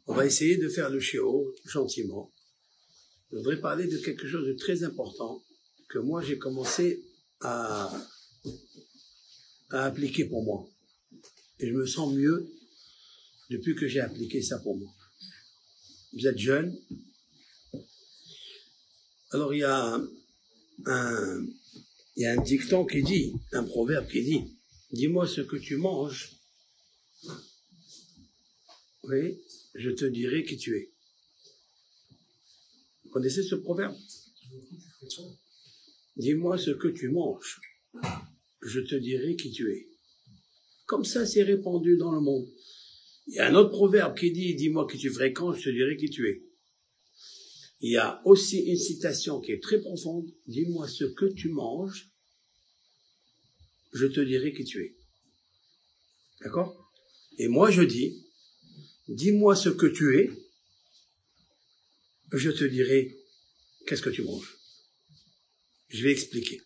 On va essayer de faire le shiur gentiment. Je voudrais parler de quelque chose de très important que moi j'ai commencé à appliquer pour moi. Et je me sens mieux depuis que j'ai appliqué ça pour moi. Vous êtes jeune. Alors il y a un dicton qui dit, un proverbe qui dit, dis-moi ce que tu manges, oui, je te dirai qui tu es. Vous connaissez ce proverbe? Dis-moi ce que tu manges, je te dirai qui tu es. Comme ça, c'est répandu dans le monde. Il y a un autre proverbe qui dit, dis-moi qui tu fréquentes, je te dirai qui tu es. Il y a aussi une citation qui est très profonde, dis-moi ce que tu manges, je te dirai qui tu es. D'accord? Et moi je dis, dis-moi ce que tu es, je te dirai qu'est-ce que tu manges. Je vais expliquer.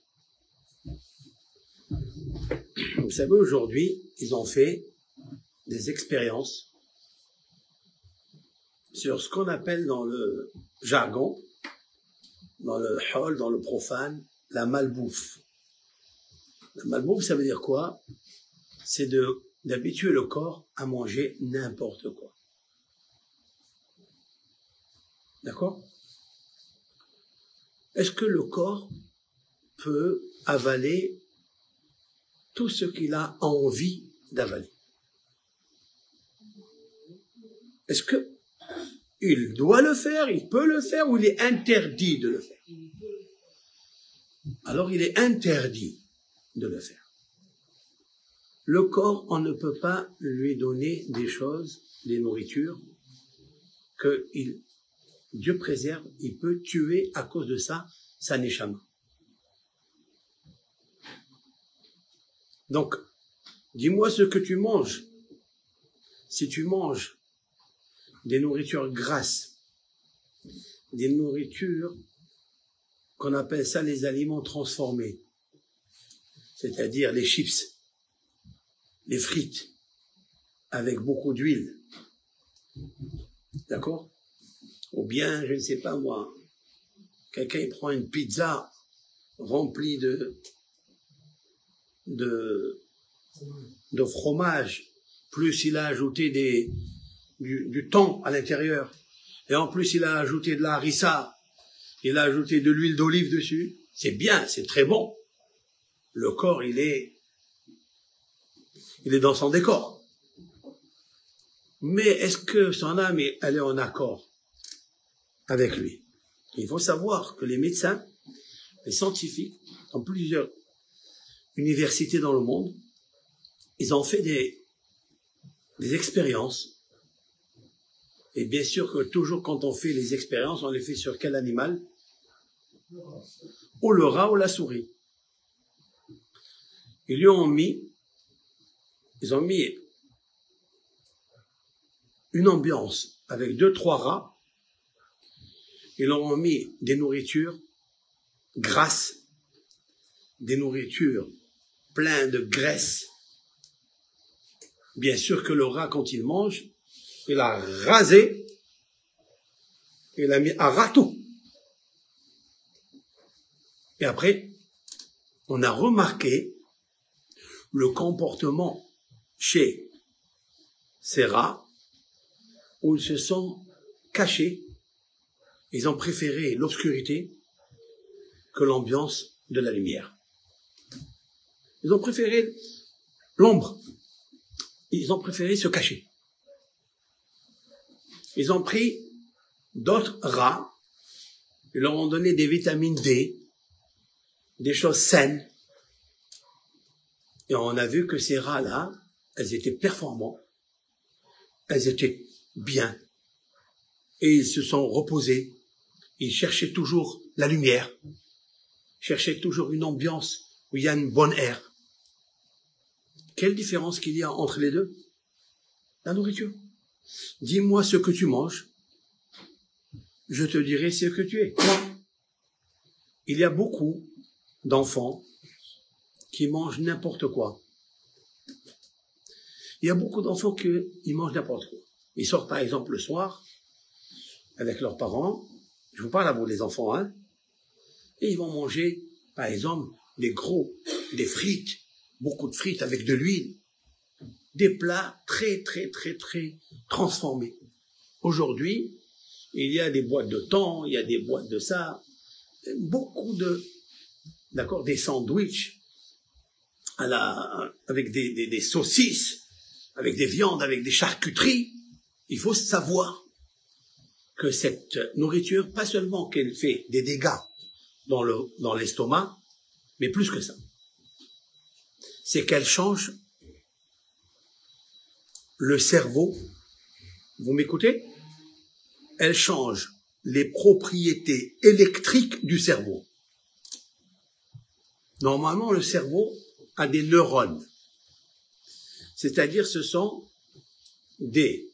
Vous savez, aujourd'hui, ils ont fait des expériences sur ce qu'on appelle dans le jargon, dans le hall, dans le profane, la malbouffe. La malbouffe, ça veut dire quoi? C'est d'habituer le corps à manger n'importe quoi. D'accord? Est-ce que le corps peut avaler tout ce qu'il a envie d'avaler? Est-ce que il doit le faire, il peut le faire, ou il est interdit de le faire? Alors il est interdit de le faire. Le corps, on ne peut pas lui donner des choses, des nourritures, que Dieu préserve, il peut tuer à cause de ça, sa neshama. Donc, dis-moi ce que tu manges. Si tu manges des nourritures grasses, des nourritures qu'on appelle ça les aliments transformés, c'est-à-dire les chips, les frites, avec beaucoup d'huile, d'accord? Ou bien, je ne sais pas moi, quelqu'un il prend une pizza remplie de fromage, plus il a ajouté du thon à l'intérieur, et en plus il a ajouté de la harissa, il a ajouté de l'huile d'olive dessus. C'est bien, c'est très bon. Le corps, il est dans son décor. Mais est-ce que son âme, elle est en accord avec lui? Il faut savoir que les médecins, les scientifiques, dans plusieurs universités dans le monde, ils ont fait des expériences. Et bien sûr que toujours quand on fait les expériences, on les fait sur quel animal? Ou le rat ou la souris. Ils ont mis une ambiance avec 2-3 rats. Ils leur ont mis des nourritures grasses, des nourritures pleines de graisse. Bien sûr que le rat, quand il mange, il a rasé, il a mis à ratou. Et après, on a remarqué le comportement chez ces rats où ils se sont cachés. Ils ont préféré l'obscurité que l'ambiance de la lumière. Ils ont préféré l'ombre. Ils ont préféré se cacher. Ils ont pris d'autres rats, ils leur ont donné des vitamines D, des choses saines. Et on a vu que ces rats-là, elles étaient performants, elles étaient bien. Et ils se sont reposés. Ils cherchaient toujours la lumière, cherchaient toujours une ambiance où il y a une bonne air. Quelle différence qu'il y a entre les deux? La nourriture. Dis-moi ce que tu manges, je te dirai ce que tu es. Il y a beaucoup d'enfants qui mangent n'importe quoi. Il y a beaucoup d'enfants qui mangent n'importe quoi. Ils sortent par exemple le soir avec leurs parents, je vous parle à vous les enfants, hein, et ils vont manger par exemple des frites, beaucoup de frites avec de l'huile, des plats très transformés. Aujourd'hui, il y a des boîtes de thon, il y a des boîtes de ça, beaucoup des sandwichs avec des saucisses, avec des viandes, avec des charcuteries. Il faut savoir que cette nourriture, pas seulement qu'elle fait des dégâts dans l'estomac, mais plus que ça. C'est qu'elle change le cerveau. Vous m'écoutez? Elle change les propriétés électriques du cerveau. Normalement, le cerveau a des neurones. C'est-à-dire, ce sont des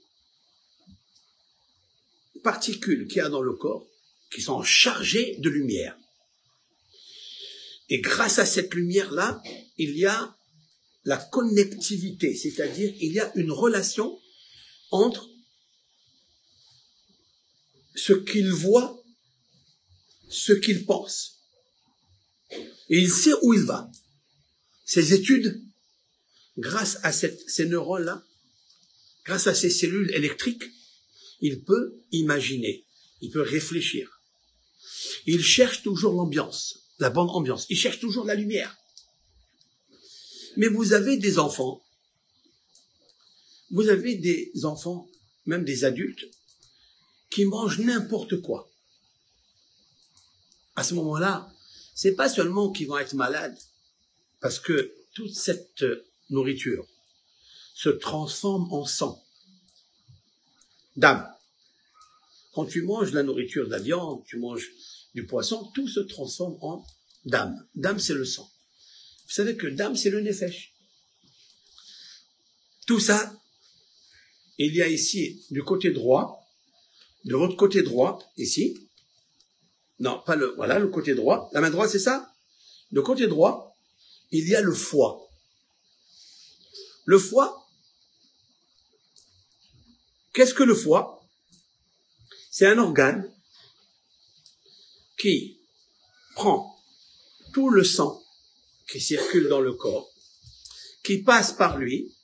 particules qu'il y a dans le corps qui sont chargées de lumière. Et grâce à cette lumière-là, il y a la connectivité, c'est-à-dire il y a une relation entre ce qu'il voit, ce qu'il pense. Et il sait où il va. Ces études, grâce à ces neurones-là, grâce à ces cellules électriques, il peut imaginer, il peut réfléchir. Il cherche toujours l'ambiance, la bonne ambiance. Il cherche toujours la lumière. Mais vous avez des enfants, même des adultes, qui mangent n'importe quoi. À ce moment-là, c'est pas seulement qu'ils vont être malades, parce que toute cette nourriture se transforme en sang, d'âme. Quand tu manges de la nourriture, de la viande, tu manges du poisson, tout se transforme en d'âme. D'âme, c'est le sang. Vous savez que d'âme, c'est le nefesh. Tout ça, il y a ici, du côté droit, de votre côté droit, ici. Non, pas voilà, le côté droit. La main droite, c'est ça? Le côté droit, il y a le foie. Le foie, qu'est-ce que le foie? C'est un organe qui prend tout le sang qui circule dans le corps, qui passe par lui,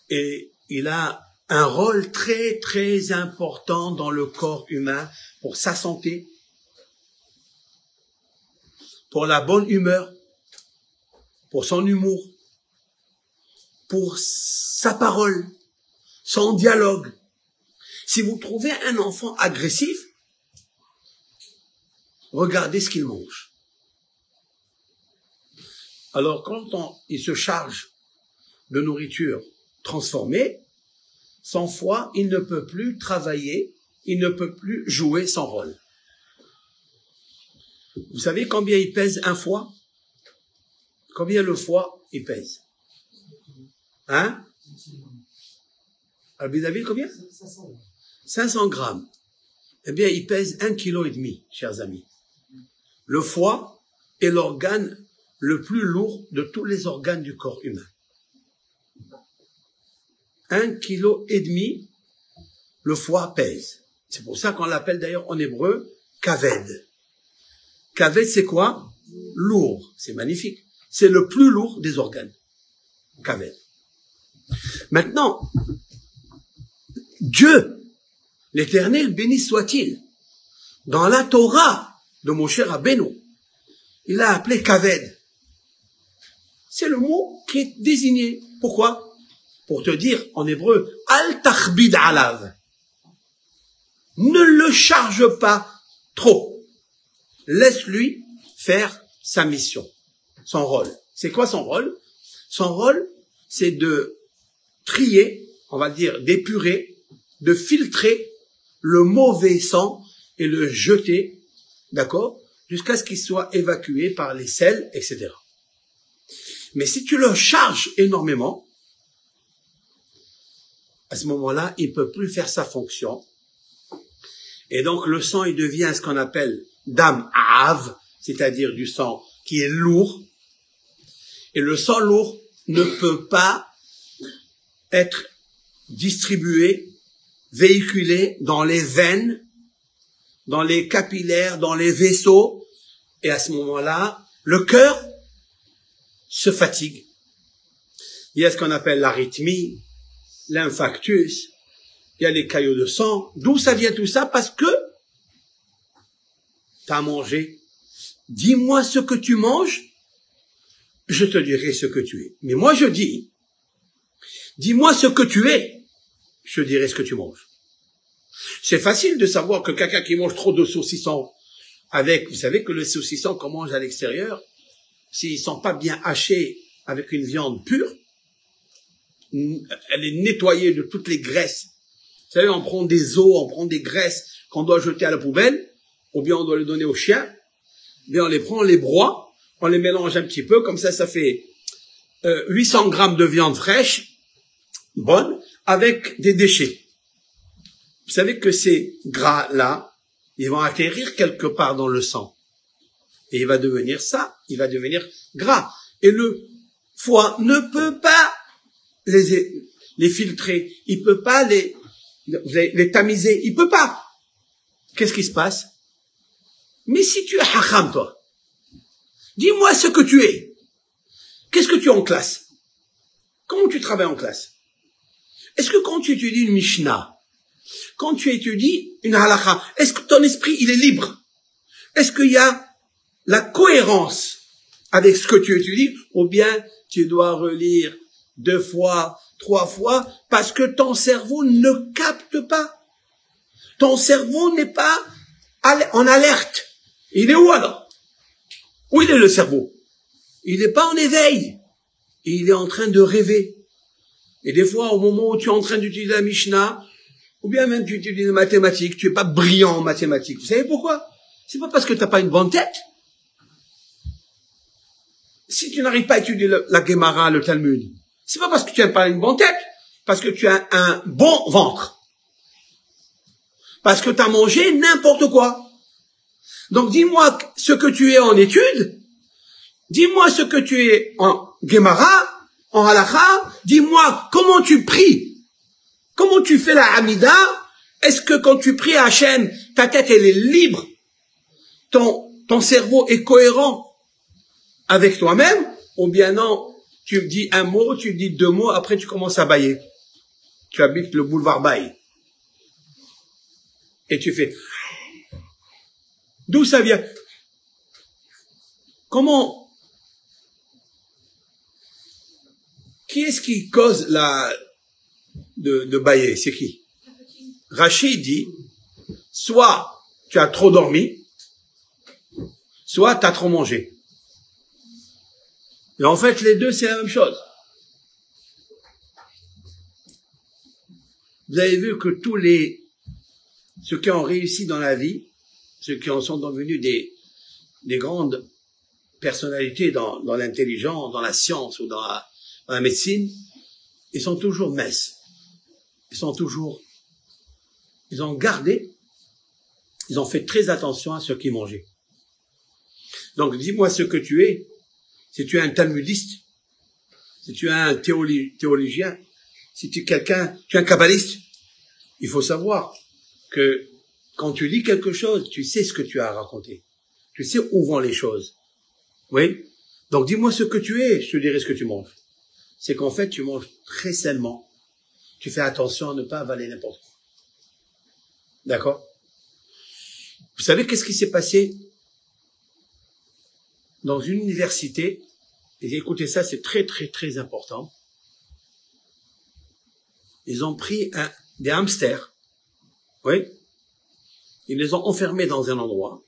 et il a un rôle très important dans le corps humain pour sa santé, pour la bonne humeur, pour son humour, pour sa parole, son dialogue. Si vous trouvez un enfant agressif, regardez ce qu'il mange. Alors quand il se charge de nourriture transformée, son foie, il ne peut plus travailler, il ne peut plus jouer son rôle. Vous savez combien il pèse un foie? Combien le foie il pèse? Hein? David, combien? 500 grammes. Eh bien, il pèse 1,5 kg, chers amis. Le foie est l'organe le plus lourd de tous les organes du corps humain. 1,5 kg, le foie pèse. C'est pour ça qu'on l'appelle d'ailleurs en hébreu kaved. Kaved, c'est quoi? Lourd. C'est magnifique. C'est le plus lourd des organes. Kaved. Maintenant, Dieu, l'Éternel, béni soit-il, dans la Torah de Moshe Rabbeinu, il a appelé kaved. C'est le mot qui est désigné. Pourquoi? Pour te dire en hébreu, al tachbid alav. Ne le charge pas trop. Laisse-lui faire sa mission, son rôle. C'est quoi son rôle? Son rôle, c'est de trier, on va dire d'épurer, de filtrer le mauvais sang et le jeter, d'accord, jusqu'à ce qu'il soit évacué par les selles, etc. Mais si tu le charges énormément, à ce moment-là, il ne peut plus faire sa fonction. Et donc, le sang, il devient ce qu'on appelle dam av, c'est-à-dire du sang qui est lourd. Et le sang lourd ne peut pas être distribué véhiculé dans les veines, dans les capillaires, dans les vaisseaux. Et à ce moment-là, le cœur se fatigue. Il y a ce qu'on appelle l'arythmie, l'infarctus, il y a les caillots de sang. D'où ça vient tout ça? Parce que tu as mangé. Dis-moi ce que tu manges, je te dirai ce que tu es. Mais moi je dis, dis-moi ce que tu es, je te dirai ce que tu manges. C'est facile de savoir que quelqu'un qui mange trop de saucissons, vous savez que le saucisson qu'on mange à l'extérieur, s'ils ne sont pas bien hachés avec une viande pure, elle est nettoyée de toutes les graisses. Vous savez, on prend des os, on prend des graisses qu'on doit jeter à la poubelle, ou bien on doit les donner aux chiens, bien on les prend, on les broie, on les mélange un petit peu, comme ça fait 800 grammes de viande fraîche, bonne, avec des déchets. Vous savez que ces gras-là, ils vont atterrir quelque part dans le sang. Et il va devenir ça, il va devenir gras. Et le foie ne peut pas les filtrer, il peut pas les tamiser, il peut pas. Qu'est-ce qui se passe? Mais si tu es hacham, toi, dis-moi ce que tu es. Qu'est-ce que tu es en classe? Comment tu travailles en classe? Est-ce que quand tu étudies une Mishnah, quand tu étudies une halakha, est-ce que ton esprit, il est libre? Est-ce qu'il y a la cohérence avec ce que tu étudies? Ou bien tu dois relire 2 fois, 3 fois, parce que ton cerveau ne capte pas. Ton cerveau n'est pas en alerte. Il est où alors? Où il est le cerveau? Il n'est pas en éveil. Il est en train de rêver. Et des fois, au moment où tu es en train d'utiliser la Mishnah, ou bien même tu utilises les mathématiques, tu es pas brillant en mathématiques. Vous savez pourquoi? C'est pas parce que tu n'as pas une bonne tête. Si tu n'arrives pas à étudier la Gemara, le Talmud, c'est pas parce que tu n'as pas une bonne tête, parce que tu as un bon ventre. Parce que tu as mangé n'importe quoi. Donc dis-moi ce que tu es en études, dis-moi ce que tu es en Gemara, en halakha, dis-moi comment tu pries. Comment tu fais la Hamida? Est-ce que quand tu pries à Hachem, ta tête elle est libre? Ton cerveau est cohérent avec toi-même? Ou bien non, tu me dis un mot, tu me dis 2 mots, après tu commences à bâiller. Tu habites le boulevard Baye. Et tu fais... D'où ça vient? Comment? Qui est-ce qui cause de bailler? C'est qui? Rachid dit, soit tu as trop dormi, soit tu as trop mangé. Et en fait, les deux, c'est la même chose. Vous avez vu que ceux qui ont réussi dans la vie, ceux qui en sont devenus des grandes personnalités dans l'intelligence, dans la science ou dans la médecine, ils sont toujours minces. Ils ont gardé, ils ont fait très attention à ce qu'ils mangeaient. Donc, dis-moi ce que tu es. Si tu es un talmudiste, si tu es un théologien, si tu es un kabbaliste, il faut savoir que quand tu lis quelque chose, tu sais ce que tu as à raconter. Tu sais où vont les choses. Oui? Donc, dis-moi ce que tu es, je te dirai ce que tu manges. C'est qu'en fait, tu manges très sainement. Tu fais attention à ne pas avaler n'importe quoi. D'accord? Vous savez qu'est-ce qui s'est passé dans une université? Et écoutez ça, c'est très très très important. Ils ont pris des hamsters, oui, ils les ont enfermés dans un endroit,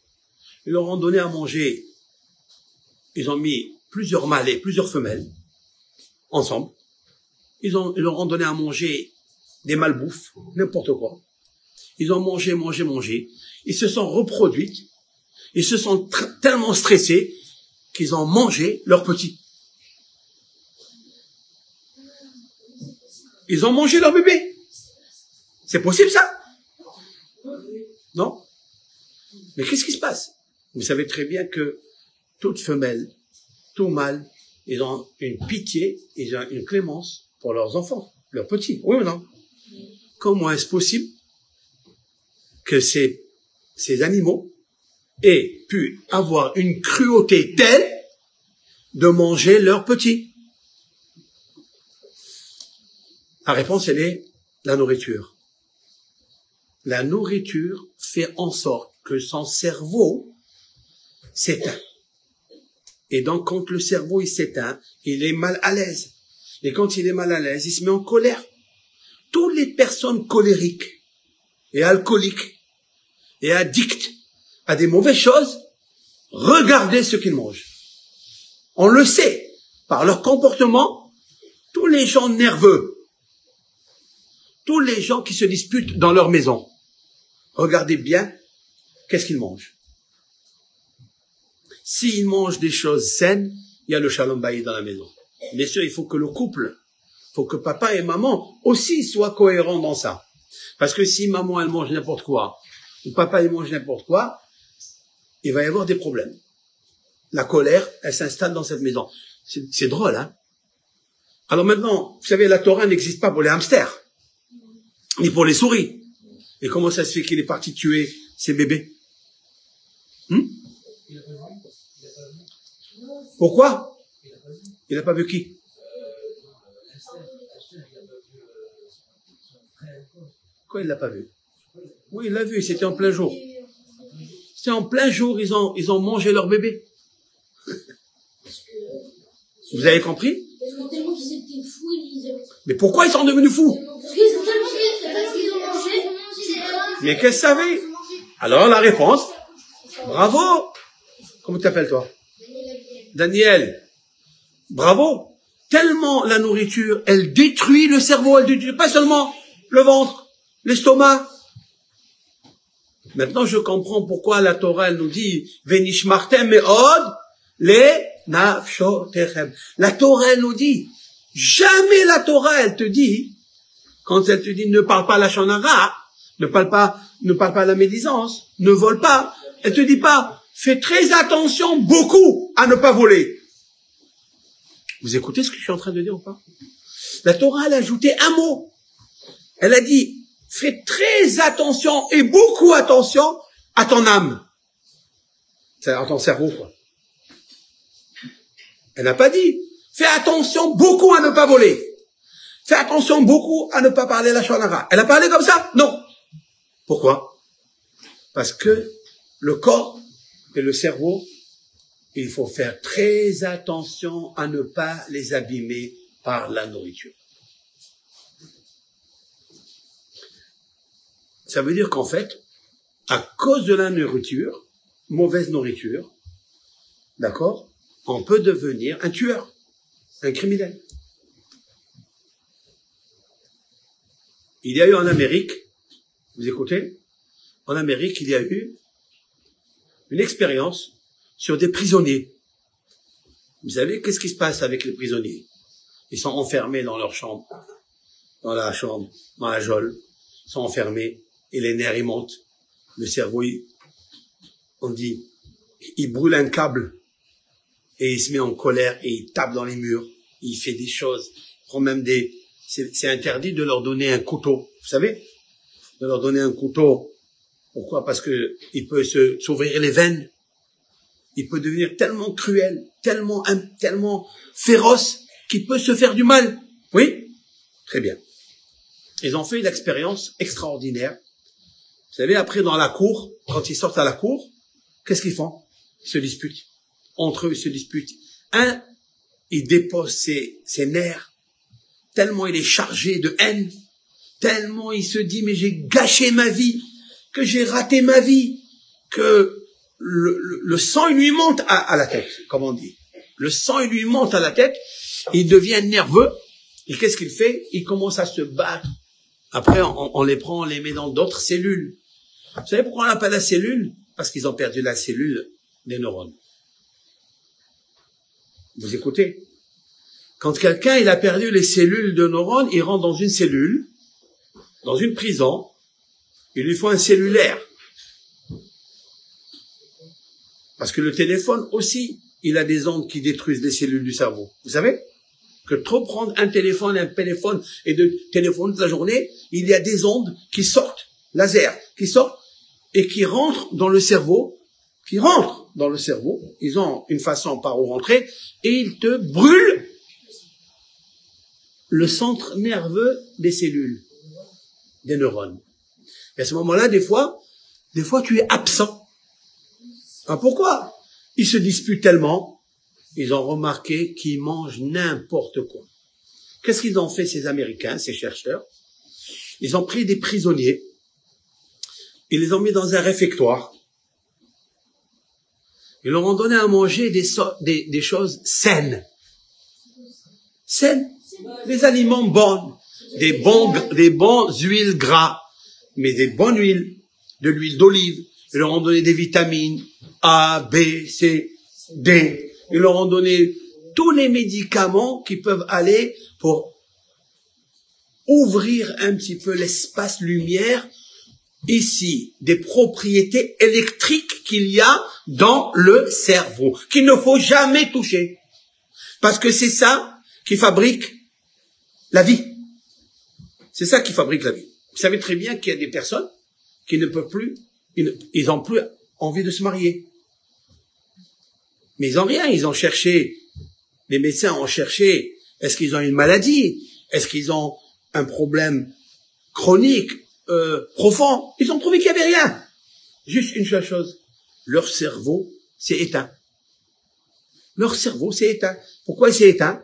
ils leur ont donné à manger, ils ont mis plusieurs mâles et plusieurs femelles ensemble, ils leur ont donné à manger des malbouffes, n'importe quoi. Ils ont mangé, ils se sont reproduits, ils se sont tellement stressés qu'ils ont mangé leurs petits. Ils ont mangé leur bébé. C'est possible ça? Non? Mais qu'est-ce qui se passe? Vous savez très bien que toute femelle, tout mâle, ils ont une pitié, ils ont une clémence pour leurs enfants, leurs petits. Oui ou non? comment est-ce possible que ces animaux aient pu avoir une cruauté telle de manger leurs petits? La réponse, elle est la nourriture. La nourriture fait en sorte que son cerveau s'éteint. Et donc, quand le cerveau il s'éteint, il est mal à l'aise. Et quand il est mal à l'aise, il se met en colère. Toutes les personnes colériques et alcooliques et addictes à des mauvaises choses, regardez ce qu'ils mangent. On le sait par leur comportement. Tous les gens nerveux, tous les gens qui se disputent dans leur maison, regardez bien qu'est-ce qu'ils mangent. S'ils mangent des choses saines, il y a le shalom bayit dans la maison. Bien sûr, il faut que le couple, il faut que papa et maman aussi soient cohérents dans ça. Parce que si maman, elle mange n'importe quoi, ou papa, il mange n'importe quoi, il va y avoir des problèmes. La colère, elle s'installe dans cette maison. C'est drôle, hein? Alors maintenant, vous savez, la Torah n'existe pas pour les hamsters, ni pour les souris. Et comment ça se fait qu'il est parti tuer ses bébés? Pourquoi? Il n'a pas vu qui? Pourquoi il l'a pas vu? Oui, il l'a vu, c'était en plein jour. C'était en plein jour, ils ont mangé leur bébé. Vous avez compris? Mais pourquoi ils sont devenus fous? Mais qu'est-ce que ça savez? Alors la réponse, bravo. Comment t'appelles toi? Daniel. Bravo. Tellement la nourriture, elle détruit le cerveau, elle détruit pas seulement le ventre, l'estomac. Maintenant, je comprends pourquoi la Torah, elle nous dit, Venishmartem me'od le nafshotechem. La Torah, elle nous dit, jamais la Torah, elle te dit, quand elle te dit, ne parle pas la shonara, ne parle pas la médisance, ne vole pas, elle te dit pas, fais très attention beaucoup à ne pas voler. Vous écoutez ce que je suis en train de dire ou pas? La Torah, elle a ajouté un mot. Elle a dit, fais très attention et beaucoup attention à ton âme. C'est-à-dire à ton cerveau, quoi. Elle n'a pas dit, fais attention beaucoup à ne pas voler. Fais attention beaucoup à ne pas parler la shonara. Elle a parlé comme ça? Non. Pourquoi? Parce que le corps et le cerveau, il faut faire très attention à ne pas les abîmer par la nourriture. Ça veut dire qu'en fait, à cause de la nourriture, mauvaise nourriture, d'accord, on peut devenir un tueur, un criminel. Il y a eu en Amérique, vous écoutez, en Amérique, il y a eu une expérience sur des prisonniers. Vous savez, qu'est-ce qui se passe avec les prisonniers? Ils sont enfermés dans leur chambre, dans la geôle, ils sont enfermés, et les nerfs, ils montent. Le cerveau, on dit, il brûle un câble, et il se met en colère, et il tape dans les murs, il fait des choses, il prend même c'est interdit de leur donner un couteau, vous savez? De leur donner un couteau. Pourquoi? Parce que il peut s'ouvrir les veines. Il peut devenir tellement cruel, tellement féroce, qu'il peut se faire du mal. Oui? Très bien. Ils ont fait une expérience extraordinaire. Vous savez, après, dans la cour, quand ils sortent à la cour, qu'est-ce qu'ils font? Ils se disputent. Entre eux, ils se disputent. Un, il dépose ses nerfs, tellement il est chargé de haine, tellement il se dit, mais j'ai gâché ma vie, que j'ai raté ma vie, que le sang, il lui monte à la tête, comme on dit. Le sang, il lui monte à la tête, il devient nerveux, et qu'est-ce qu'il fait? Il commence à se battre. Après, on les prend, on les met dans d'autres cellules. Vous savez pourquoi on appelle la cellule? Parce qu'ils ont perdu la cellule des neurones. Vous écoutez? Quand quelqu'un, il a perdu les cellules de neurones, il rentre dans une cellule, dans une prison, il lui faut un cellulaire. Parce que le téléphone aussi, il a des ondes qui détruisent les cellules du cerveau. Vous savez? que trop prendre un téléphone et de téléphone toute la journée, il y a des ondes qui sortent, laser, qui sortent et qui rentrent dans le cerveau, ils ont une façon par où rentrer, et ils te brûlent le centre nerveux des cellules, des neurones. Et à ce moment-là, des fois, tu es absent. Ah, pourquoi? Ils se disputent tellement, ils ont remarqué qu'ils mangent n'importe quoi. Qu'est-ce qu'ils ont fait, ces Américains, ces chercheurs? Ils ont pris des prisonniers, ils les ont mis dans un réfectoire, ils leur ont donné à manger des choses saines. Saines, des aliments bons, des bons huiles gras, mais des bonnes huiles, de l'huile d'olive. Ils leur ont donné des vitamines A, B, C, D. Ils leur ont donné tous les médicaments qui peuvent aller pour ouvrir un petit peu l'espace lumière ici, des propriétés électriques qu'il y a dans le cerveau, qu'il ne faut jamais toucher. Parce que c'est ça qui fabrique la vie. C'est ça qui fabrique la vie. Vous savez très bien qu'il y a des personnes qui ne peuvent plus, ils n'ont plus envie de se marier. Mais ils n'ont rien, ils ont cherché, les médecins ont cherché, est-ce qu'ils ont une maladie? Est-ce qu'ils ont un problème chronique, profond? Ils ont trouvé qu'il n'y avait rien. Juste une seule chose, leur cerveau s'est éteint. Leur cerveau s'est éteint. Pourquoi il s'est éteint?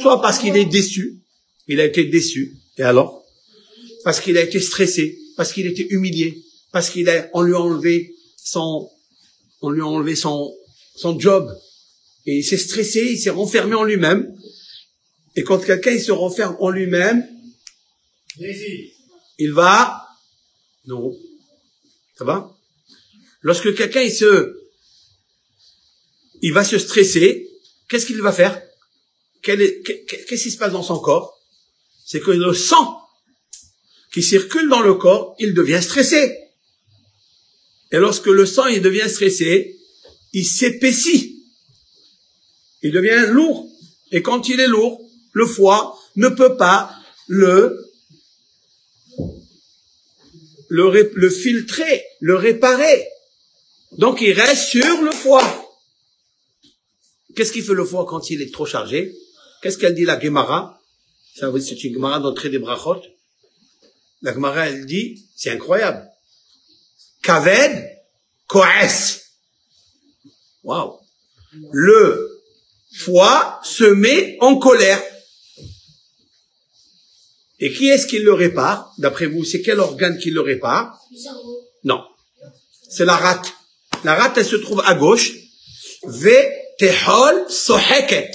Soit parce qu'il est déçu, il a été déçu, et alors? Parce qu'il a été stressé, parce qu'il a été humilié, parce on lui a enlevé son job, et il s'est stressé, il s'est renfermé en lui-même, et quand quelqu'un il se renferme en lui-même, il va, non, ça va? Lorsque quelqu'un il va se stresser, qu'est-ce qu'il va faire? Qu'est-ce qui se passe dans son corps? C'est que le sang qui circule dans le corps, il devient stressé. Et lorsque le sang, il devient stressé, il s'épaissit. Il devient lourd. Et quand il est lourd, le foie ne peut pas le filtrer, le réparer. Donc il reste sur le foie. Qu'est-ce qu'il fait le foie quand il est trop chargé? Qu'est-ce qu'elle dit la Gemara? C'est une Gemara d'entrée des brachot. La Gemara, elle dit, c'est incroyable. Kaved koes. Waouh. Le foie se met en colère. Et qui est-ce qui le répare? D'après vous, c'est quel organe qui le répare? Le cerveau. Non. C'est la rate. La rate, elle se trouve à gauche. Ve-tehol soheket.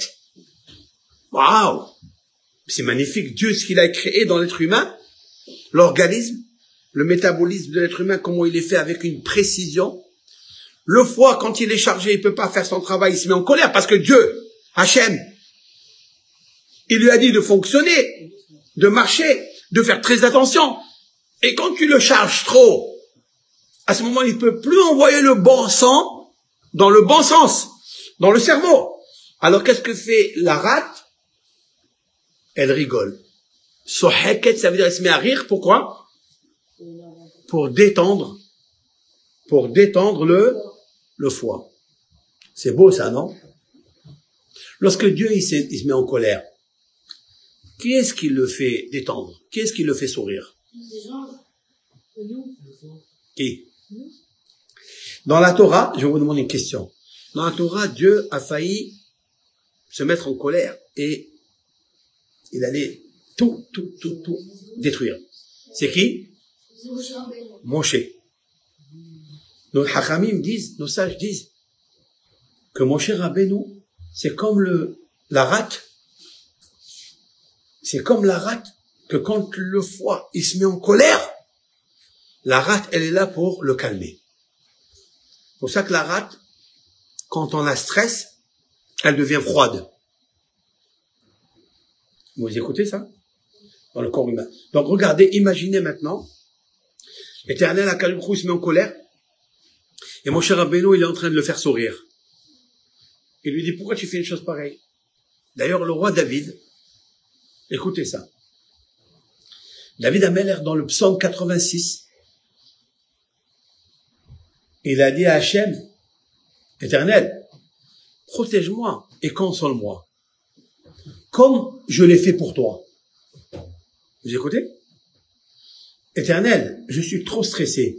Waouh. C'est magnifique. Dieu, ce qu'il a créé dans l'être humain, l'organisme, le métabolisme de l'être humain, comment il est fait avec une précision. Le foie, quand il est chargé, il peut pas faire son travail, il se met en colère parce que Dieu, Hachem, il lui a dit de fonctionner, de marcher, de faire très attention. Et quand tu le charges trop, à ce moment, il peut plus envoyer le bon sang dans le bon sens, dans le cerveau. Alors, qu'est-ce que fait la rate? Elle rigole. Soheket, ça veut dire elle se met à rire. Pourquoi? Pour détendre le foie. C'est beau ça, non? Lorsque Dieu il se met en colère, qui est-ce qui le fait détendre? Qui est-ce qui le fait sourire? Qui? Dans la Torah, je vais vous demander une question. Dans la Torah, Dieu a failli se mettre en colère et il allait tout détruire. C'est qui? Moshe. Nos hachamim disent, nos sages disent que Moshe Rabbeinu, c'est comme la rate. C'est comme la rate que quand le foie, il se met en colère, la rate, elle est là pour le calmer. C'est pour ça que la rate, quand on la stresse, elle devient froide. Vous écoutez ça? Dans le corps humain. Donc regardez, imaginez maintenant, l'Éternel à Kaloukou, il se met en colère, et mon cher Rabbeinu, il est en train de le faire sourire. Il lui dit, pourquoi tu fais une chose pareille? D'ailleurs, le roi David, écoutez ça. David Ameller, dans le psaume 86, il a dit à Hachem, Éternel, protège-moi et console-moi, comme je l'ai fait pour toi. Vous écoutez? Éternel, je suis trop stressé.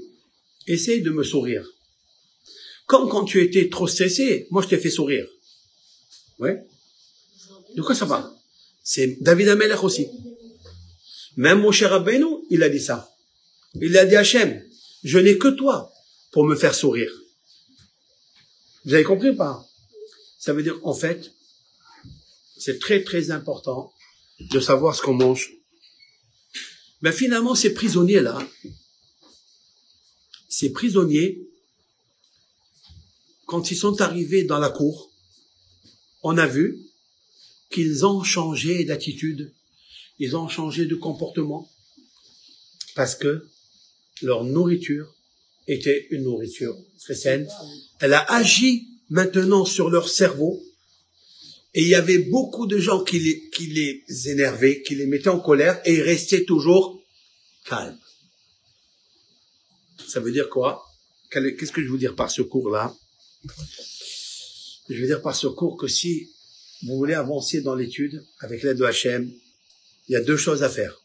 Essaye de me sourire. Comme quand tu étais trop stressé, moi je t'ai fait sourire. Ouais. De quoi ça parle? C'est David Ameller aussi. Même mon cher Rabbeinu, il a dit ça. Il a dit à Hachem, je n'ai que toi pour me faire sourire. Vous avez compris ou pas? Ça veut dire, en fait, c'est très très important de savoir ce qu'on mange. Mais finalement, ces prisonniers-là, quand ils sont arrivés dans la cour, on a vu qu'ils ont changé d'attitude, ils ont changé de comportement, parce que leur nourriture était une nourriture très saine. Elle a agi maintenant sur leur cerveau, et il y avait beaucoup de gens qui les énervaient, qui les mettaient en colère, et ils restaient toujours calmes. Ça veut dire quoi? Qu'est-ce que je veux dire par ce cours-là? Je veux dire par ce cours que si vous voulez avancer dans l'étude, avec l'aide de Hachem, il y a deux choses à faire.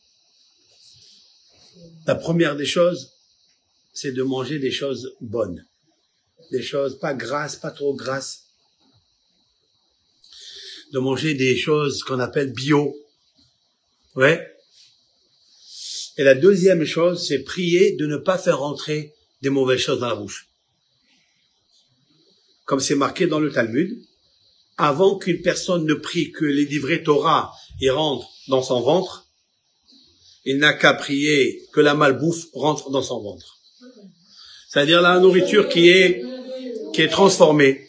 La première des choses, c'est de manger des choses bonnes. Des choses pas grasses, pas trop grasses. De manger des choses qu'on appelle bio. Ouais. Et la deuxième chose, c'est prier de ne pas faire rentrer des mauvaises choses dans la bouche. Comme c'est marqué dans le Talmud, avant qu'une personne ne prie que les livrets Torah y rentrent dans son ventre, il n'a qu'à prier que la malbouffe rentre dans son ventre. C'est-à-dire la nourriture qui est transformée.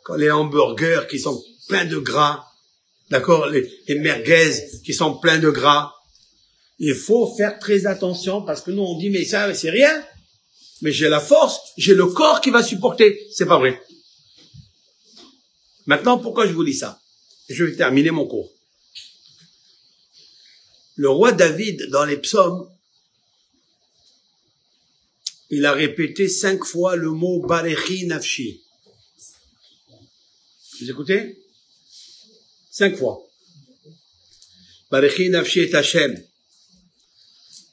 Quand les hamburgers qui sont pleins de gras, d'accord, les merguez qui sont pleins de gras, il faut faire très attention parce que nous on dit mais ça c'est rien. Mais j'ai la force, j'ai le corps qui va supporter. C'est pas vrai. Maintenant, pourquoi je vous dis ça? Je vais terminer mon cours. Le roi David, dans les psaumes, il a répété 5 fois le mot Barechi Nafshi. Vous écoutez? 5 fois. Barechi Nafshi et Hachem.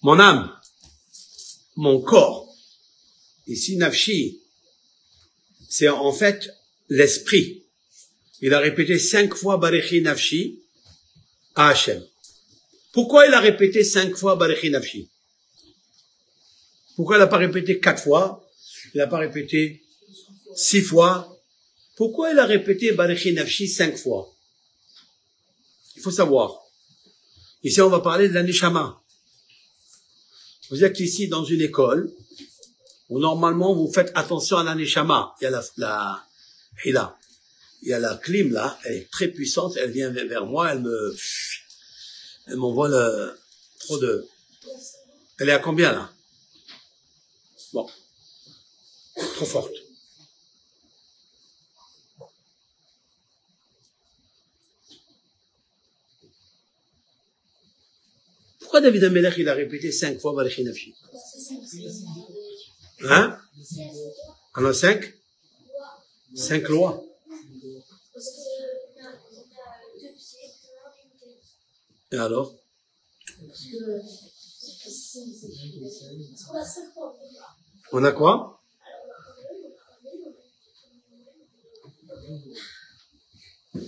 Mon âme, mon corps. Ici, Nafshi, c'est en fait l'esprit. Il a répété 5 fois Barechi Nafshi à Hachem. Pourquoi il a répété 5 fois Barechi Nafshi? Pourquoi il n'a pas répété 4 fois? Il n'a pas répété 6 fois? Pourquoi il a répété Barechi Nafshi 5 fois? Il faut savoir. Ici, on va parler de la Neshama. Vous êtes ici dans une école où normalement vous faites attention à la Neshama. Il y a il y a la clim là, elle est très puissante, elle vient vers moi, elle m'envoie trop de... Elle est à combien là? Bon, trop forte. Pourquoi David Ameller il a répété 5 fois Barechi Nafshi? Hein? On a 5? 5 lois. Et alors? On a quoi?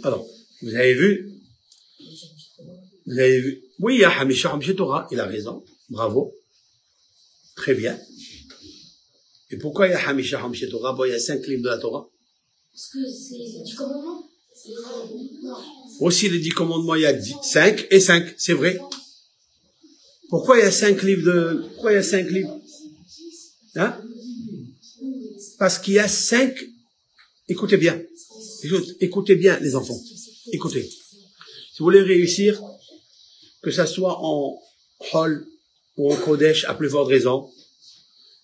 Alors, vous avez vu? Oui, il y a Hamisha Hamshe Torah, il a raison. Bravo. Très bien. Et pourquoi il y a Hamisha Hamshe Torah? Bon, il y a 5 livres de la Torah. Parce que c'est les 10 commandements. Aussi, les 10 commandements, il y a 5 et 5, c'est vrai. Pourquoi il y a 5 livres pourquoi il y a 5 livres? Hein? Parce qu'il y a 5, écoutez bien. Écoutez bien, les enfants. Écoutez. Si vous voulez réussir, que ça soit en Hol ou en Kodesh, à plus forte raison,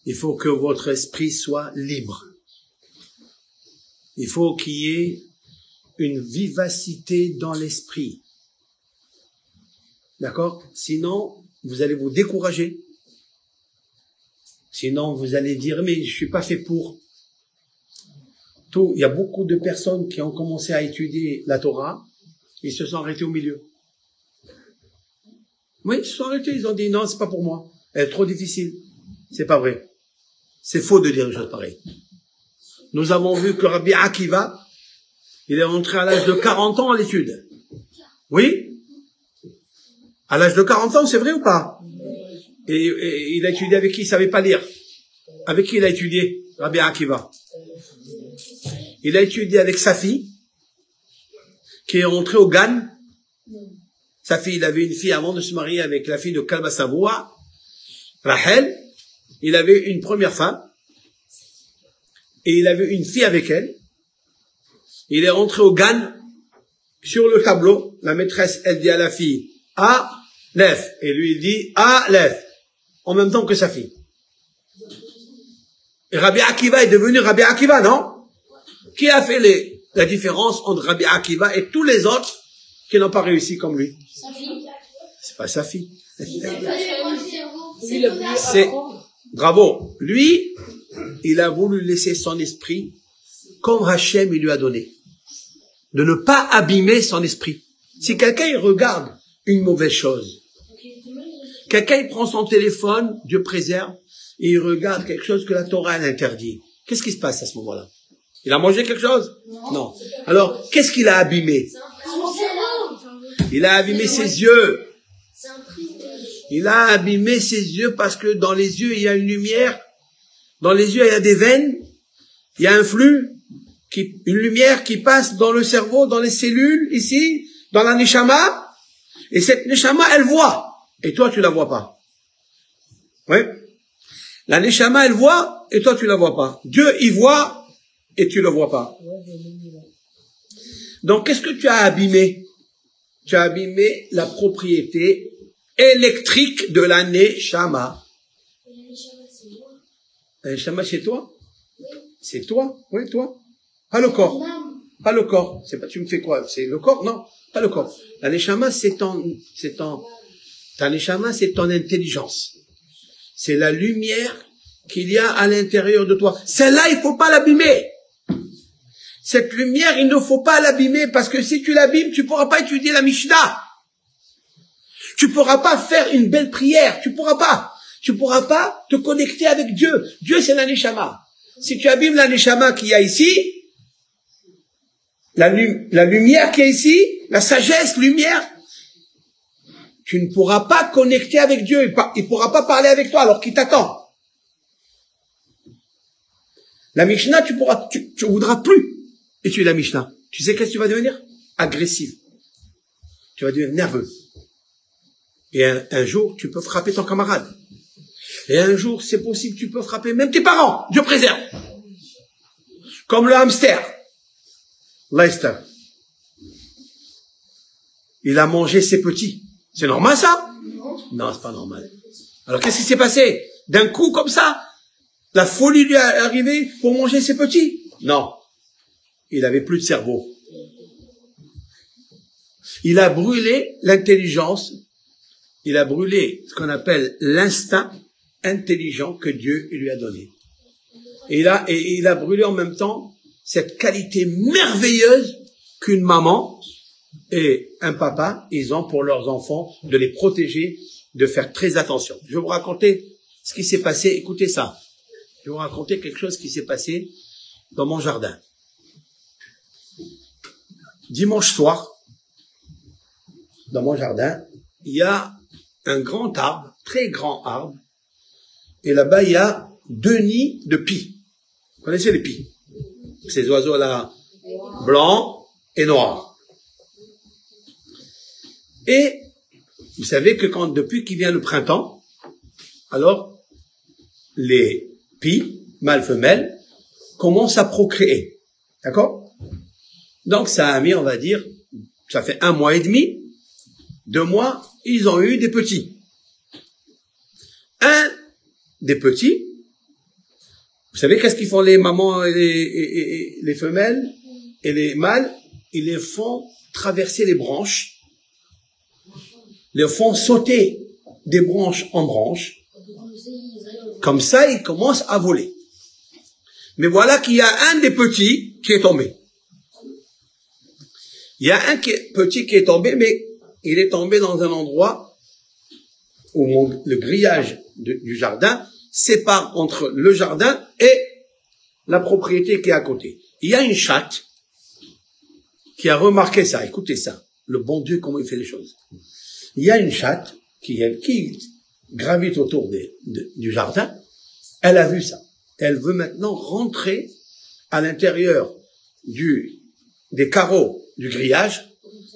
il faut que votre esprit soit libre. Il faut qu'il y ait une vivacité dans l'esprit. D'accord? Sinon, vous allez vous décourager. Sinon, vous allez dire, mais je suis pas fait pour. Tout. Il y a beaucoup de personnes qui ont commencé à étudier la Torah, ils se sont arrêtés au milieu. Oui, ils se sont arrêtés, ils ont dit, non, c'est pas pour moi. Elle est trop difficile. C'est pas vrai. C'est faux de dire une chose pareille. Nous avons vu que Rabbi Akiva, il est rentré à l'âge de 40 ans à l'étude. Oui? À l'âge de 40 ans, c'est vrai ou pas? Et il a étudié avec qui? Il savait pas lire. Avec qui il a étudié? Rabbi Akiva. Il a étudié avec sa fille, qui est rentrée au Gan. Sa fille, il avait une fille avant de se marier avec la fille de Kalba Savoua, Rachel. Il avait une première femme. Et il avait une fille avec elle. Il est rentré au Gan. Sur le tableau, la maîtresse, elle dit à la fille, Aleph. Et lui, il dit, Aleph. En même temps que sa fille. Et Rabbi Akiva est devenu Rabbi Akiva, non? Qui a fait la différence entre Rabbi Akiva et tous les autres qui n'ont pas réussi comme lui? Sa fille. C'est pas sa fille. C'est Bravo. Lui, il a voulu laisser son esprit comme Hachem il lui a donné. De ne pas abîmer son esprit. Si quelqu'un il regarde une mauvaise chose, quelqu'un il prend son téléphone, Dieu préserve, et il regarde quelque chose que la Torah elle interdit. Qu'est-ce qui se passe à ce moment-là? Il a mangé quelque chose? Non. Alors, qu'est-ce qu'il a abîmé? Il a abîmé ses yeux. Il a abîmé ses yeux parce que dans les yeux, il y a une lumière. Dans les yeux, il y a des veines. Il y a un flux, une lumière qui passe dans le cerveau, dans les cellules, ici, dans la neshama. Et cette neshama, elle voit. Et toi, tu la vois pas. Oui. La neshama, elle voit, et toi, tu la vois pas. Dieu, il voit, et tu le vois pas. Donc, qu'est-ce que tu as abîmé? Tu as abîmé la propriété électrique de la neshama. La neshama, c'est toi? C'est toi? Oui, toi? Pas le corps. Pas le corps. C'est pas, tu me fais quoi? C'est le corps? Non, pas le corps. La neshama, ta neshama, c'est ton intelligence. C'est la lumière qu'il y a à l'intérieur de toi. Celle-là, il faut pas l'abîmer. Cette lumière, il ne faut pas l'abîmer parce que si tu l'abîmes, tu pourras pas étudier la Mishnah. Tu pourras pas faire une belle prière. Tu pourras pas te connecter avec Dieu. Dieu, c'est la neshama. Si tu abîmes la neshama qu'il y a ici, la lumière qui est ici, la sagesse, lumière, tu ne pourras pas connecter avec Dieu. Il pourra pas parler avec toi alors qu'il t'attend. La Mishnah, tu voudras plus étudier la Mishnah. Tu sais qu'est-ce que tu vas devenir? Agressif. Tu vas devenir nerveux. Et un jour, tu peux frapper ton camarade. Et un jour, c'est possible, tu peux frapper même tes parents. Dieu préserve. Comme le hamster. Leicester. Il a mangé ses petits. C'est normal, ça? Non, c'est pas normal. Alors, qu'est-ce qui s'est passé? D'un coup, comme ça, la folie lui est arrivée pour manger ses petits? Non. Il avait plus de cerveau. Il a brûlé l'intelligence. Il a brûlé ce qu'on appelle l'instinct intelligent que Dieu lui a donné. Et il a brûlé en même temps cette qualité merveilleuse qu'une maman et un papa, ils ont pour leurs enfants, de les protéger, de faire très attention. Je vais vous raconter ce qui s'est passé. Écoutez ça. Je vais vous raconter quelque chose qui s'est passé dans mon jardin. Dimanche soir, dans mon jardin, il y a un grand arbre, très grand arbre, et là-bas, il y a 2 nids de pies. Vous connaissez les pies? Ces oiseaux-là, blancs et noirs. Et vous savez que depuis qu'il vient le printemps, alors les pies, mâles, femelles, commencent à procréer. D'accord? Donc ça a mis, on va dire, ça fait 1 mois et demi, 2 mois, ils ont eu des petits. Un des petits, vous savez qu'est-ce qu'ils font les mamans et les femelles et les mâles? ils les font traverser les branches, les font sauter des branches en branches. Comme ça, ils commencent à voler. Mais voilà qu'il y a un des petits qui est tombé. Il y a un petit qui est tombé, mais il est tombé dans un endroit où le grillage du jardin sépare entre le jardin et la propriété qui est à côté. Il y a une chatte qui a remarqué ça. Écoutez ça. Le bon Dieu, comment il fait les choses. Il y a une chatte qui gravite autour du jardin. Elle a vu ça. Elle veut maintenant rentrer à l'intérieur des carreaux du grillage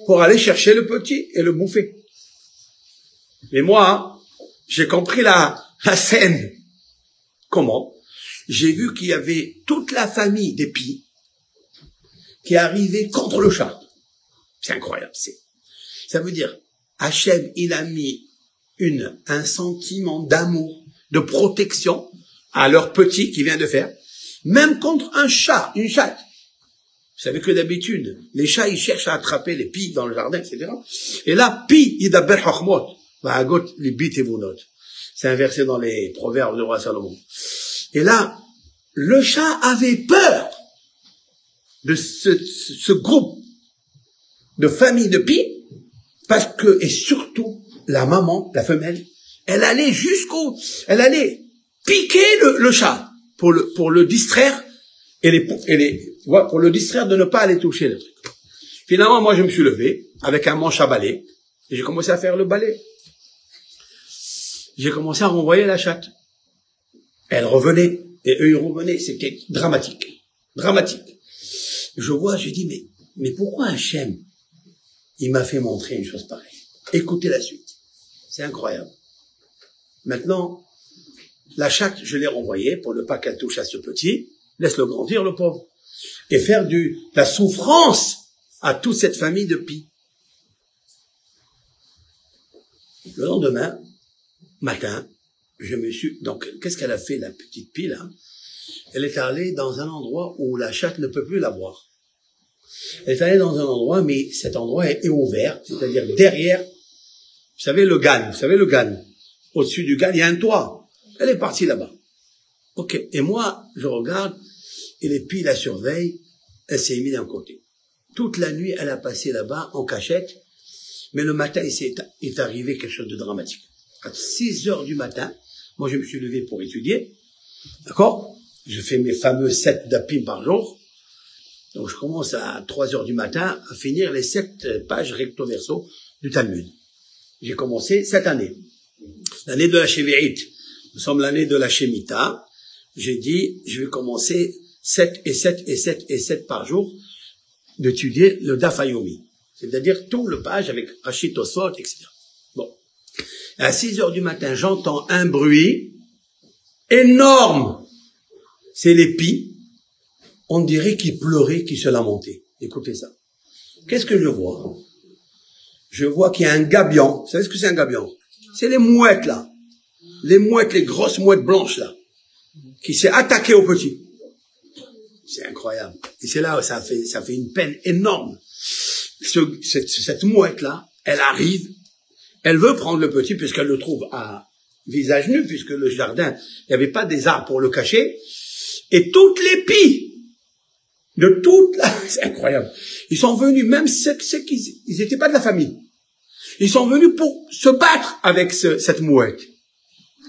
pour aller chercher le petit et le bouffer. Mais moi, j'ai compris la scène. Comment? J'ai vu qu'il y avait toute la famille d'épis qui arrivait contre le chat. C'est incroyable. Ça veut dire, Hachem, il a mis un sentiment d'amour, de protection à leur petit qui vient de faire, même contre un chat, une chatte. Vous savez que d'habitude, les chats, ils cherchent à attraper les pies dans le jardin, etc. Et là, pi, idaber chachmot, va'agot libit evunot. C'est un verset dans les proverbes du roi Salomon. Et là, le chat avait peur de ce groupe de famille de pies, parce que, et surtout, la maman, la femelle, elle allait piquer le chat pour le distraire pour le distraire de ne pas aller toucher le truc. Finalement, moi, je me suis levé avec un manche à balai et j'ai commencé à faire le balai. J'ai commencé à renvoyer la chatte. Elle revenait et eux, ils revenaient. C'était dramatique. Dramatique. J'ai dit, mais pourquoi Hachem, il m'a fait montrer une chose pareille? Écoutez la suite. C'est incroyable. Maintenant, la chatte, je l'ai renvoyée pour ne pas qu'elle touche à ce petit. Laisse-le grandir, le pauvre. Et faire la souffrance à toute cette famille de pies. Le lendemain, matin, donc, qu'est-ce qu'elle a fait, la petite pie, là? Elle est allée dans un endroit où la chatte ne peut plus la voir. Elle est allée dans un endroit, mais cet endroit est ouvert, c'est-à-dire derrière, vous savez le GAN. Au-dessus du GAN, il y a un toit. Elle est partie là-bas. Ok. Et moi, je regarde, et les pies la surveillent, elle s'est mise d'un côté. Toute la nuit, elle a passé là-bas, en cachette, mais le matin, il est arrivé quelque chose de dramatique. À 6 heures du matin, moi, je me suis levé pour étudier. D'accord? Je fais mes fameux 7 dapim par jour. Donc, je commence à 3 heures du matin à finir les 7 pages recto verso du Talmud. J'ai commencé cette année. L'année de la Shevi'it. Nous sommes l'année de la Shemitah. J'ai dit, je vais commencer 7 et 7 et 7 et 7 par jour d'étudier le Daf Yomi. C'est-à-dire tout le page avec Rachid Tosfot, etc. Bon. À 6 heures du matin, j'entends un bruit énorme. C'est les pies. On dirait qu'ils pleuraient, qu'ils se lamentaient. Écoutez ça. Qu'est-ce que je vois? Je vois qu'il y a un gabion. Vous savez ce que c'est un gabion? C'est les mouettes, là. Les mouettes, les grosses mouettes blanches, là. Qui s'est attaqué au petit. C'est incroyable. Et c'est là où ça fait une peine énorme. Cette mouette-là, elle arrive, elle veut prendre le petit puisqu'elle le trouve à visage nu, puisque le jardin, il n'y avait pas des arbres pour le cacher. Et toutes les pies de toute la... C'est incroyable. Ils sont venus, même ceux qui ils n'étaient pas de la famille. Ils sont venus pour se battre avec cette mouette.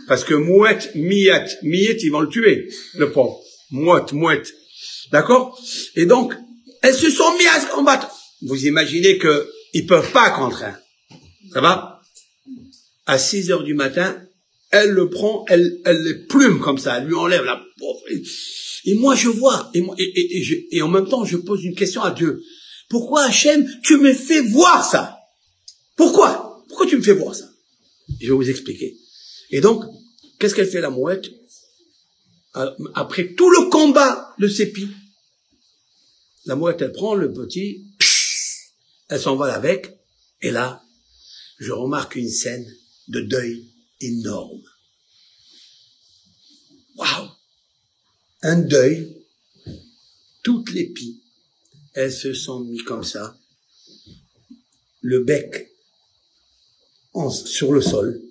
Parce que mouette, miette, ils vont le tuer, le pauvre. Mouette. D'accord? Et donc, elles se sont mises à se combattre. Vous imaginez qu'ils peuvent pas contre un. Ça va? À 6 heures du matin, elle le prend, elle les plume comme ça, elle lui enlève la pauvre. Et moi, je vois, et en même temps, je pose une question à Dieu. Pourquoi, Hachem, tu me fais voir ça? Pourquoi? Pourquoi tu me fais voir ça? Je vais vous expliquer. Et donc, qu'est-ce qu'elle fait, la mouette? Après tout le combat de ses pies, la mouette, elle prend le petit, elle s'envole avec, et là, je remarque une scène de deuil énorme. Waouh! Un deuil, toutes les pies, elles se sont mis comme ça, le bec sur le sol.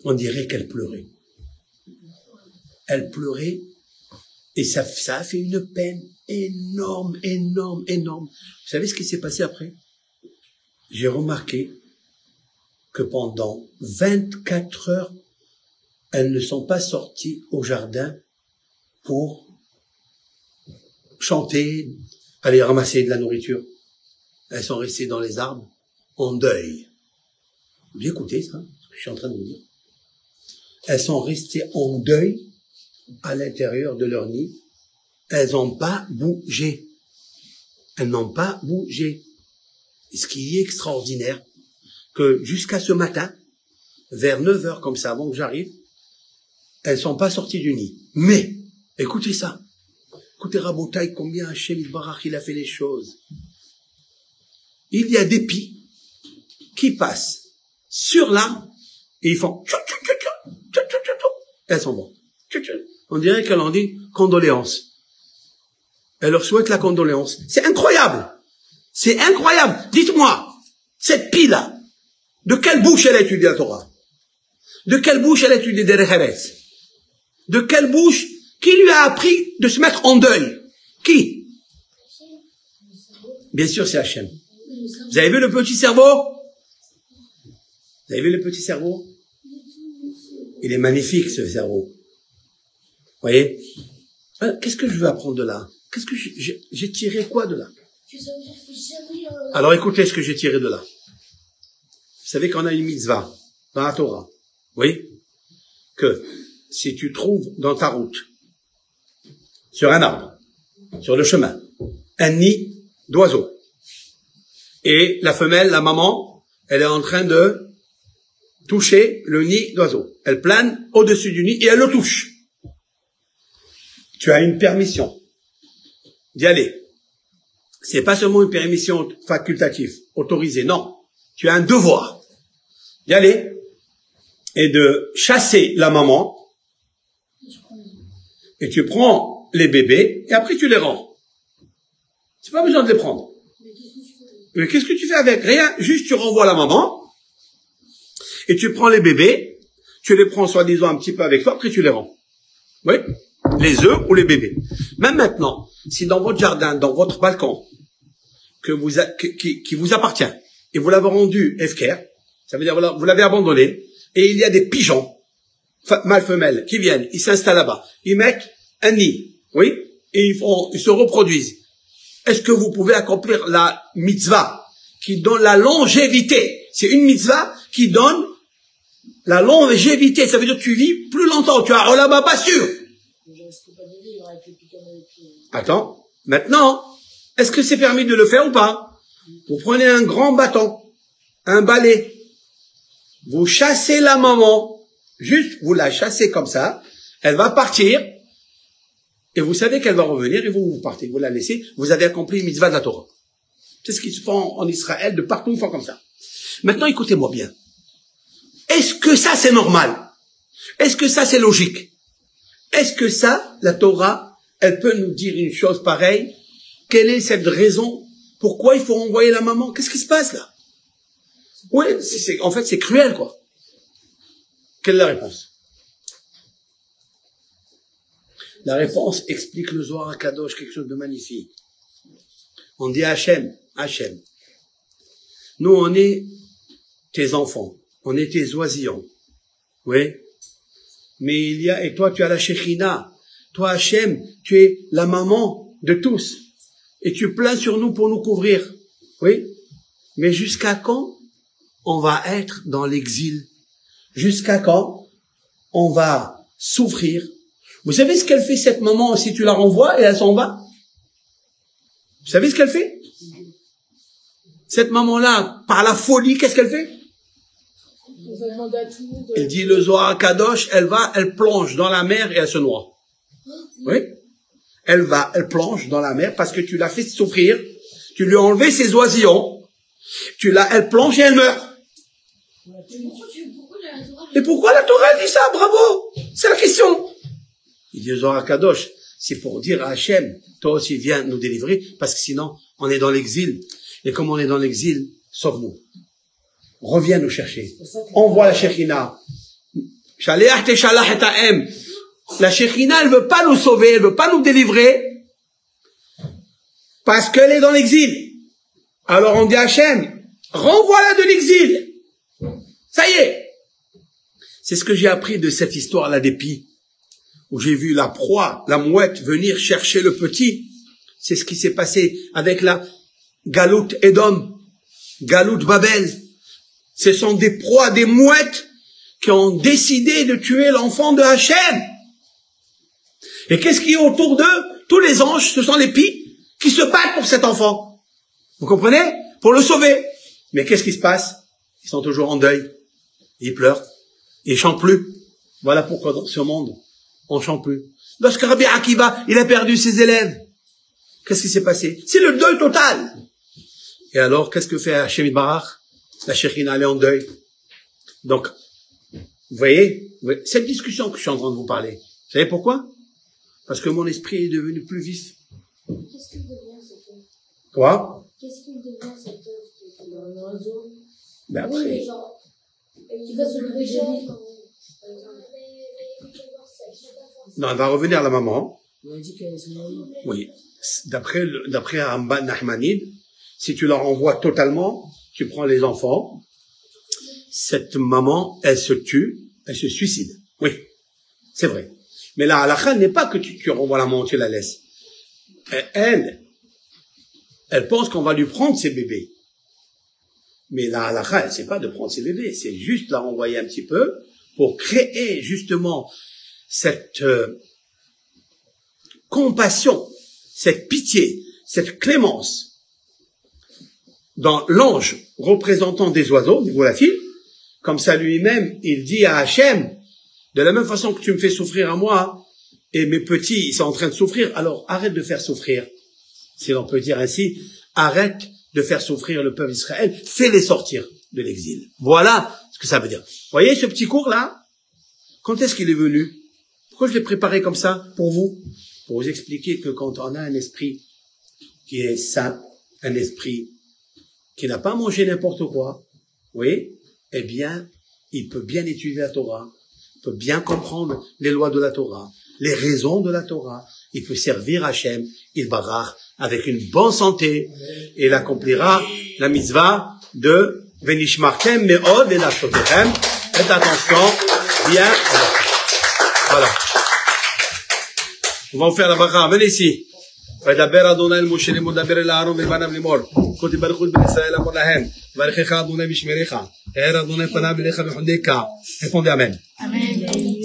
On dirait qu'elle pleurait. Elle pleurait et ça a fait une peine énorme, énorme, énorme. Vous savez ce qui s'est passé après? J'ai remarqué que pendant 24 heures, elles ne sont pas sorties au jardin pour chanter, aller ramasser de la nourriture. Elles sont restées dans les arbres, en deuil. Vous écoutez ça, ce que je suis en train de vous dire? Elles sont restées en deuil à l'intérieur de leur nid. Elles n'ont pas bougé. Elles n'ont pas bougé. Et ce qui est extraordinaire, que jusqu'à ce matin, vers 9 heures comme ça, avant que j'arrive, elles sont pas sorties du nid. Mais, écoutez ça. Écoutez Rabotaï, combien Hachem Barach il a fait les choses. Il y a des pies qui passent sur l'arbre et ils font elles sont mortes. On dirait qu'elles ont dit condoléances. Elle leur souhaite la condoléance. C'est incroyable. C'est incroyable. Dites-moi, cette pie-là, de quelle bouche elle a étudié la Torah? De quelle bouche elle a étudié des Recheretz? De quelle bouche? Qui lui a appris de se mettre en deuil? Qui? Bien sûr, c'est Hachem. Vous avez vu le petit cerveau? Vous avez vu le petit cerveau? Il est magnifique, ce cerveau. Vous voyez? Qu'est-ce que je veux apprendre de là? Qu'est-ce que j'ai tiré quoi de là? Alors écoutez ce que j'ai tiré de là. Vous savez qu'on a une mitzvah dans la Torah. Oui? Que si tu trouves dans ta route, sur un arbre, sur le chemin, un nid d'oiseau, et la femelle, la maman, elle est en train de toucher le nid d'oiseau. Elle plane au-dessus du nid et elle le touche. Tu as une permission d'y aller. C'est pas seulement une permission facultative, autorisée, non. Tu as un devoir d'y aller et de chasser la maman et tu prends les bébés et après tu les rends. C'est pas besoin de les prendre. Mais qu'est-ce que tu fais avec? Rien, juste tu renvoies la maman et tu prends les bébés, tu les prends soi-disant un petit peu avec toi, après tu les rends. Oui? Les œufs ou les bébés. Même maintenant, si dans votre jardin, dans votre balcon, qui vous appartient, et vous l'avez rendu Efker, ça veut dire vous l'avez abandonné, et il y a des pigeons, mâles femelles, qui viennent, ils s'installent là-bas, ils mettent un nid, oui, et ils se reproduisent. Est-ce que vous pouvez accomplir la mitzvah qui donne la longévité? C'est une mitzvah qui donne la longévité, ça veut dire que tu vis plus longtemps, tu as là-bas pas sûr. Attends, maintenant, est-ce que c'est permis de le faire ou pas? Vous prenez un grand bâton, un balai, vous chassez la maman, juste vous la chassez comme ça, elle va partir, et vous savez qu'elle va revenir, et vous partez, vous la laissez, vous avez accompli une mitzvah de la Torah. C'est ce qui se fait en Israël, de partout, ils font comme ça. Maintenant, écoutez-moi bien. Est-ce que ça, c'est normal? Est-ce que ça, c'est logique? Est-ce que ça, la Torah, elle peut nous dire une chose pareille? Quelle est cette raison? Pourquoi il faut renvoyer la maman? Qu'est-ce qui se passe là? Oui, en fait, c'est cruel, quoi. Quelle est la réponse? La réponse explique le Zohar HaKadosh, quelque chose de magnifique. On dit à Hachem, Hachem, nous on est tes enfants, on est tes oisillons, oui, mais il y a, et toi tu as la Shekhinah, toi Hachem, tu es la maman de tous, et tu plains sur nous pour nous couvrir, oui, mais jusqu'à quand on va être dans l'exil? Jusqu'à quand on va souffrir? Vous savez ce qu'elle fait cette maman si tu la renvoies et elle s'en va? Vous savez ce qu'elle fait? Cette maman-là, par la folie, qu'est-ce qu'elle fait? Elle dit le Zohar HaKadosh, elle plonge dans la mer et elle se noie. Oui? Elle plonge dans la mer parce que tu l'as fait souffrir, tu lui as enlevé ses oisillons, elle plonge et elle meurt. Et pourquoi la Torah dit ça? Bravo! C'est la question. Il dit le Zohar HaKadosh, c'est pour dire à Hachem, toi aussi viens nous délivrer, parce que sinon, on est dans l'exil. Et comme on est dans l'exil, sauve-nous. Reviens nous chercher. Envoie la Shekhina. La Shekhina, elle veut pas nous sauver, elle veut pas nous délivrer, parce qu'elle est dans l'exil. Alors on dit à Hachem, renvoie-la de l'exil. Ça y est. C'est ce que j'ai appris de cette histoire-là d'Épi, où j'ai vu la proie, la mouette, venir chercher le petit. C'est ce qui s'est passé avec la Galout Edom, Galout Babel. Ce sont des proies, des mouettes qui ont décidé de tuer l'enfant de Hachem. Et qu'est-ce qui est autour d'eux? Tous les anges, ce sont les pies qui se battent pour cet enfant. Vous comprenez? Pour le sauver. Mais qu'est-ce qui se passe? Ils sont toujours en deuil. Ils pleurent. Ils chantent plus. Voilà pourquoi dans ce monde, on chante plus. Lorsque Rabbi Akiva, il a perdu ses élèves, qu'est-ce qui s'est passé? C'est le deuil total. Et alors, qu'est-ce que fait Hachem Yitbarach? La Shekhina, elle est en deuil. Donc, vous voyez, cette discussion que je suis en train de vous parler, vous savez pourquoi? Parce que mon esprit est devenu plus vif. Qu'est-ce qu'il devient cette œuvre? Quoi? Qu'est-ce qu'il devient cette œuvre qui est dans le réseau? Ben après. Oui, genre, il va se lever jeudi. Non, elle va revenir la maman. On a dit qu'elle se marie. Oui. D'après Ramban Nachmanide, si tu leur envoies totalement, tu prends les enfants, cette maman, elle se tue, elle se suicide. Oui. C'est vrai. Mais la halakha n'est pas que tu renvoies la maman, tu la laisses. Elle pense qu'on va lui prendre ses bébés. Mais la halakha, elle sait pas de prendre ses bébés. C'est juste la renvoyer un petit peu pour créer justement cette compassion, cette pitié, cette clémence dans l'ange représentant des oiseaux, des volatiles. Comme ça lui-même, il dit à Hachem, de la même façon que tu me fais souffrir à moi, et mes petits, ils sont en train de souffrir, alors arrête de faire souffrir. Si l'on peut dire ainsi, arrête de faire souffrir le peuple d'Israël, fais-les sortir de l'exil. Voilà ce que ça veut dire. Vous voyez ce petit cours-là? Quand est-ce qu'il est venu? Pourquoi je l'ai préparé comme ça pour vous? Pour vous expliquer que quand on a un esprit qui est sain, un esprit qui n'a pas mangé n'importe quoi, oui, eh bien, il peut bien étudier la Torah, il peut bien comprendre les lois de la Torah, les raisons de la Torah, il peut servir Hachem, Yitbarach, avec une bonne santé, et il accomplira la mitzvah de Venishmartem me'od et la Shotechem. Faites attention, bien. Voilà. On va vous faire la bracha. Venez ici. וידבר אדוני אל משה לאמור דבר אל אהרון ולבניו לאמור כה תברכו את בני ישראל אמור להם יברכך אדוני וישמרך האר אדוני פניו אליך ויחונקך. répondez amen.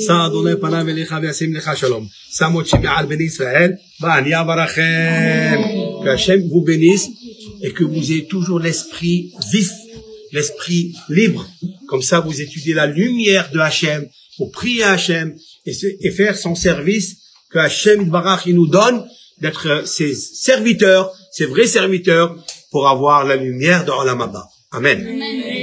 שא אדוני פניו אליך וישים לך שלום. שם עוד שמי על בני ישראל ואני אברכם. Que Hachem vous bénisse et que vous ayez toujours l'esprit vif, l'esprit libre. Comme ça vous étudiez la lumière de Hachem pour prier Hachem et faire son service que Hachem Yitbarach il nous donne d'être ses serviteurs, ses vrais serviteurs, pour avoir la lumière de Olam Haba. Amen. Amen.